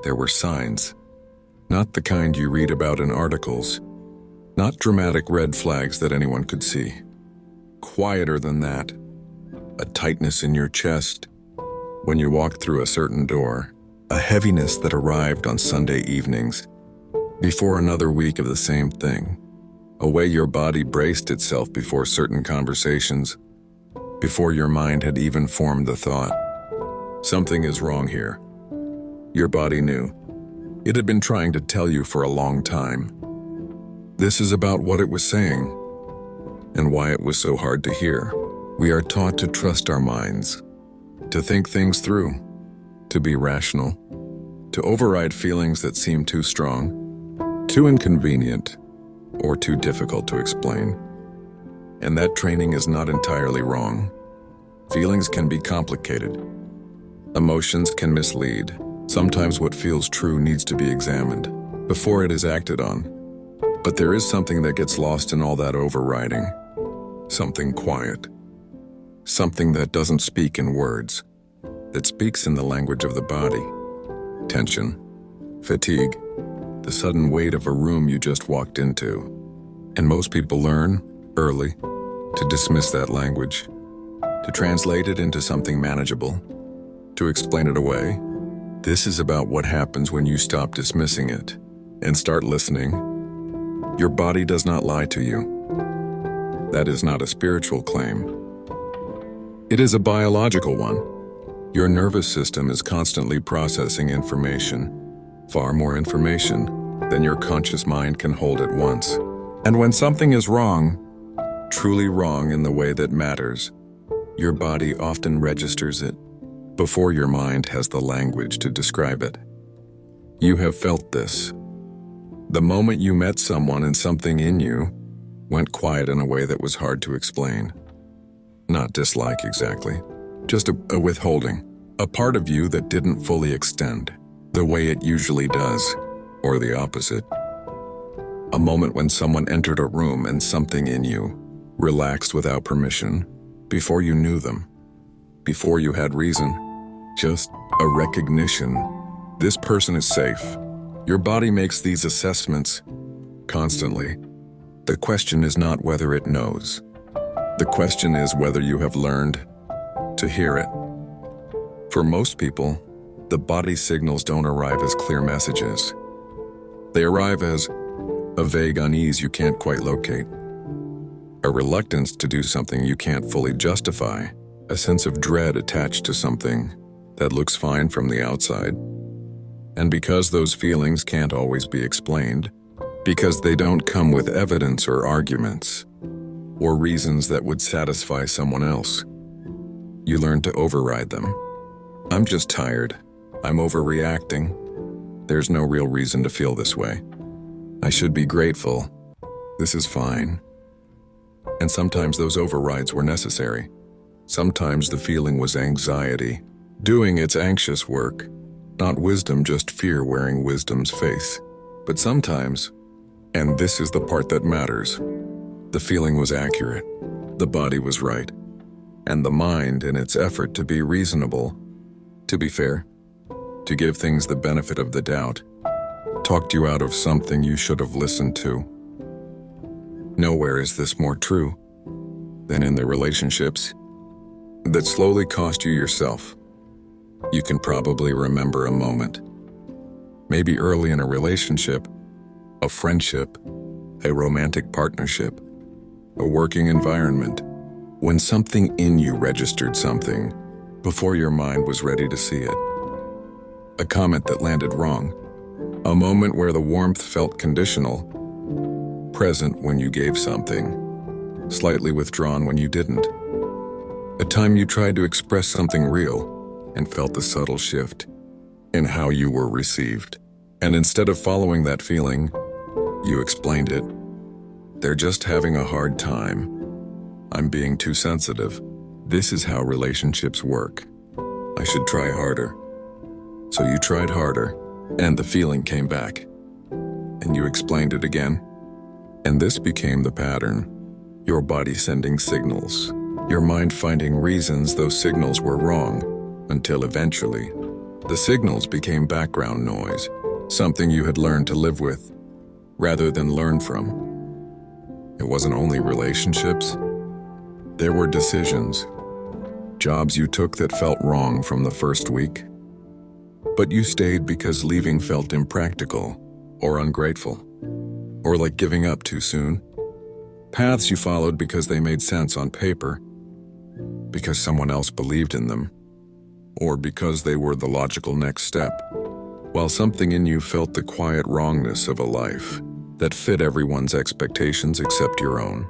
There were signs. Not the kind you read about in articles. Not dramatic red flags that anyone could see. Quieter than that. A tightness in your chest when you walked through a certain door. A heaviness that arrived on Sunday evenings, before another week of the same thing. A way your body braced itself before certain conversations, before your mind had even formed the thought. Something is wrong here. Your body knew. It had been trying to tell you for a long time. This is about what it was saying, and why it was so hard to hear. We are taught to trust our minds, to think things through, to be rational, to override feelings that seem too strong, too inconvenient, or too difficult to explain. And that training is not entirely wrong. Feelings can be complicated. Emotions can mislead. Sometimes what feels true needs to be examined before it is acted on. But there is something that gets lost in all that overriding. Something quiet. Something that doesn't speak in words, that speaks in the language of the body. Tension, fatigue, the sudden weight of a room you just walked into. And most people learn, early, to dismiss that language, to translate it into something manageable, to explain it away. This is about what happens when you stop dismissing it and start listening. Your body does not lie to you. That is not a spiritual claim. It is a biological one. Your nervous system is constantly processing information, far more information than your conscious mind can hold at once. And when something is wrong, truly wrong in the way that matters, your body often registers it before your mind has the language to describe it. You have felt this. The moment you met someone and something in you went quiet in a way that was hard to explain. Not dislike exactly, just a withholding, a part of you that didn't fully extend the way it usually does, or the opposite. A moment when someone entered a room and something in you relaxed without permission, before you knew them, before you had reason, just a recognition. This person is safe. Your body makes these assessments constantly. The question is not whether it knows. The question is whether you have learned to hear it. For most people, the body signals don't arrive as clear messages. They arrive as a vague unease you can't quite locate, a reluctance to do something you can't fully justify, a sense of dread attached to something that looks fine from the outside. And because those feelings can't always be explained, because they don't come with evidence or arguments, or reasons that would satisfy someone else, you learn to override them. I'm just tired. I'm overreacting. There's no real reason to feel this way. I should be grateful. This is fine. And sometimes those overrides were necessary. Sometimes the feeling was anxiety, doing its anxious work, not wisdom, just fear wearing wisdom's face. But sometimes, and this is the part that matters, the feeling was accurate, the body was right, and the mind, in its effort to be reasonable, to be fair, to give things the benefit of the doubt, talked you out of something you should have listened to. Nowhere is this more true than in the relationships that slowly cost you yourself. You can probably remember a moment, maybe early in a relationship, a friendship, a romantic partnership, a working environment, when something in you registered something before your mind was ready to see it. A comment that landed wrong, a moment where the warmth felt conditional, present when you gave something, slightly withdrawn when you didn't. A time you tried to express something real and felt the subtle shift in how you were received. And instead of following that feeling, you explained it. They're just having a hard time. I'm being too sensitive. This is how relationships work. I should try harder. So you tried harder, and the feeling came back. And you explained it again. And this became the pattern. Your body sending signals. Your mind finding reasons those signals were wrong, until eventually, The signals became background noise, something you had learned to live with, rather than learn from. It wasn't only relationships. There were decisions, jobs you took that felt wrong from the first week. But you stayed because leaving felt impractical or ungrateful, or like giving up too soon. Paths you followed because they made sense on paper, because someone else believed in them, or because they were the logical next step, while something in you felt the quiet wrongness of a life that fit everyone's expectations except your own.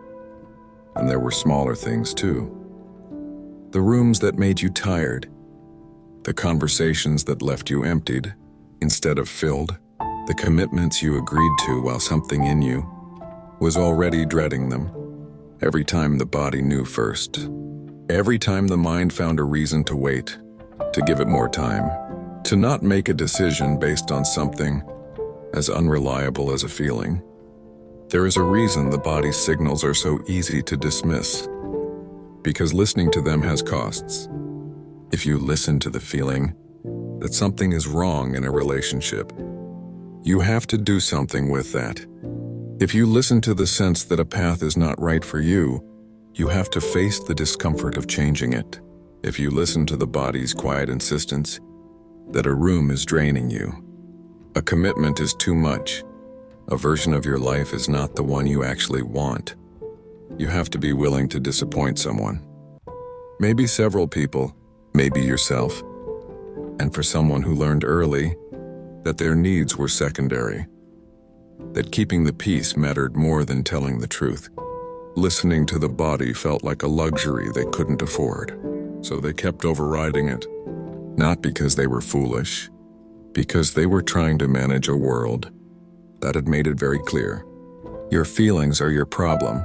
And there were smaller things too. The rooms that made you tired, the conversations that left you emptied instead of filled, the commitments you agreed to while something in you was already dreading them. Every time the body knew first, every time the mind found a reason to wait, to give it more time, to not make a decision based on something as unreliable as a feeling. There is a reason the body's signals are so easy to dismiss, because listening to them has costs. If you listen to the feeling that something is wrong in a relationship, you have to do something with that. If you listen to the sense that a path is not right for you, you have to face the discomfort of changing it. If you listen to the body's quiet insistence that a room is draining you, a commitment is too much, a version of your life is not the one you actually want, you have to be willing to disappoint someone. Maybe several people, maybe yourself, and for someone who learned early that their needs were secondary, that keeping the peace mattered more than telling the truth. Listening to the body felt like a luxury they couldn't afford, so they kept overriding it, not because they were foolish, because they were trying to manage a world that had made it very clear. Your feelings are your problem,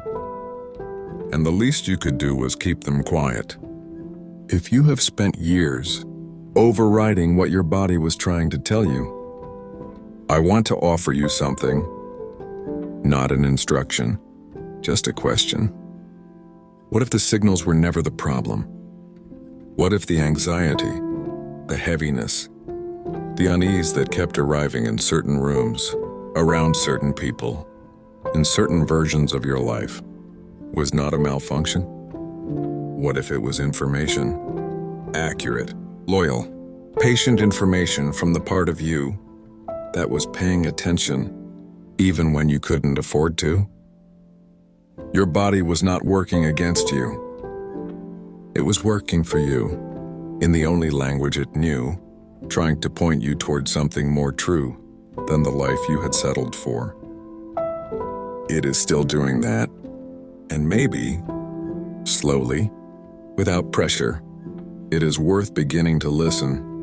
and the least you could do was keep them quiet. If you have spent years overriding what your body was trying to tell you, I want to offer you something, not an instruction, just a question. What if the signals were never the problem? What if the anxiety, the heaviness, the unease that kept arriving in certain rooms, around certain people, in certain versions of your life, was not a malfunction? What if it was information, accurate, loyal, patient information from the part of you that was paying attention even when you couldn't afford to? Your body was not working against you. It was working for you, in the only language it knew, trying to point you toward something more true than the life you had settled for. It is still doing that, and maybe, slowly, without pressure, it is worth beginning to listen.